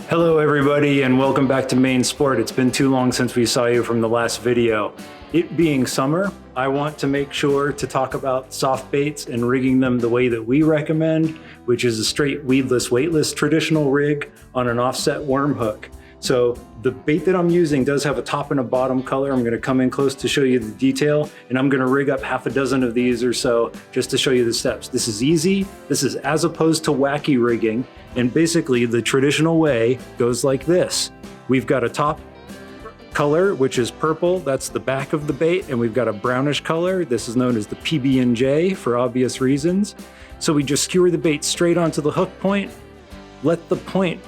Hello everybody and welcome back to Maine Sport. It's been too long since we saw you from the last video. It being summer, I want to make sure to talk about soft baits and rigging them the way that we recommend, which is a straight weedless, weightless traditional rig on an offset worm hook. So the bait that I'm using does have a top and a bottom color. I'm gonna come in close to show you the detail, and I'm gonna rig up half a dozen of these or so just to show you the steps. This is easy. This is as opposed to wacky rigging. And basically the traditional way goes like this. We've got a top color, which is purple. That's the back of the bait. And we've got a brownish color. This is known as the PB&J for obvious reasons. So we just skewer the bait straight onto the hook point, let the point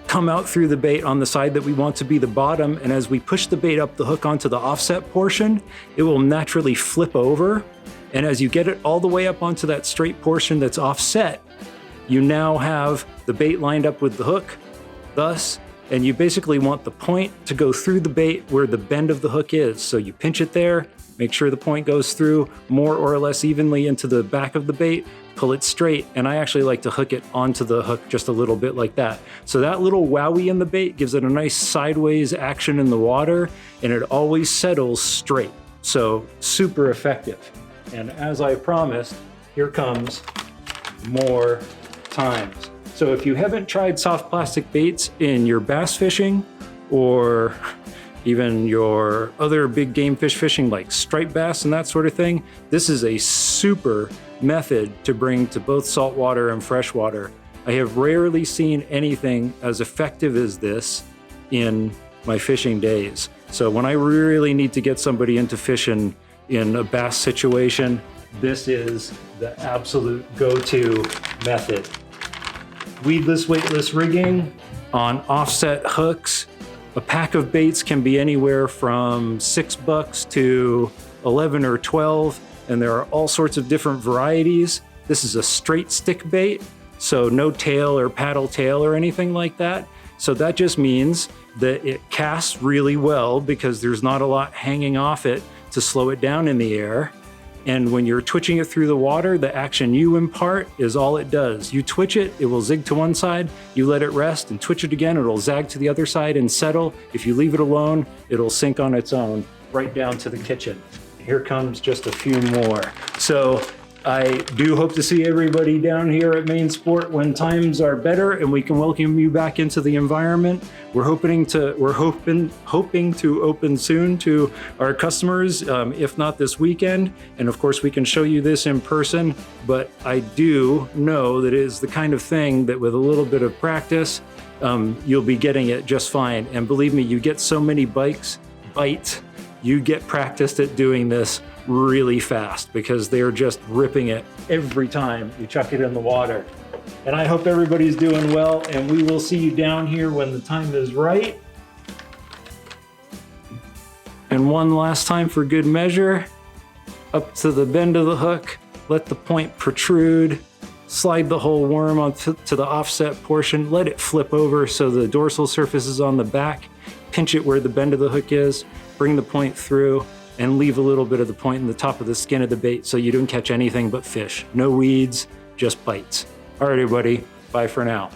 come out through the bait on the side that we want to be the bottom. And as we push the bait up the hook onto the offset portion, it will naturally flip over. And as you get it all the way up onto that straight portion that's offset, you now have the bait lined up with the hook, thus, and you basically want the point to go through the bait where the bend of the hook is. So you pinch it there, make sure the point goes through more or less evenly into the back of the bait, pull it straight, and I actually like to hook it onto the hook just a little bit like that. So that little wowie in the bait gives it a nice sideways action in the water, and it always settles straight. So super effective. And as I promised, here comes more times. So if you haven't tried soft plastic baits in your bass fishing or even your other big game fish fishing like striped bass and that sort of thing, this is a super method to bring to both saltwater and freshwater. I have rarely seen anything as effective as this in my fishing days. So when I really need to get somebody into fishing in a bass situation, this is the absolute go-to method. Weedless, weightless rigging on offset hooks. A pack of baits can be anywhere from $6 to 11 or 12, and there are all sorts of different varieties. This is a straight stick bait, so no tail or paddle tail or anything like that. So that just means that it casts really well because there's not a lot hanging off it to slow it down in the air. And when you're twitching it through the water, the action you impart is all it does. You twitch it, it will zig to one side, you let it rest and twitch it again, it'll zag to the other side and settle. If you leave it alone, it'll sink on its own right down to the kitchen. Here comes just a few more. So I do hope to see everybody down here at Maine Sport when times are better and we can welcome you back into the environment. We're hoping to open soon to our customers, if not this weekend. And of course, we can show you this in person. But I do know that it is the kind of thing that with a little bit of practice, you'll be getting it just fine. And believe me, you get so many bites, you get practiced at doing this really fast because they're just ripping it every time you chuck it in the water. And I hope everybody's doing well, and we will see you down here when the time is right. And one last time for good measure, up to the bend of the hook, let the point protrude, slide the whole worm onto the offset portion, let it flip over so the dorsal surface is on the back, pinch it where the bend of the hook is, bring the point through, and leave a little bit of the point in the top of the skin of the bait so you don't catch anything but fish. No weeds, just bites. All right, everybody, bye for now.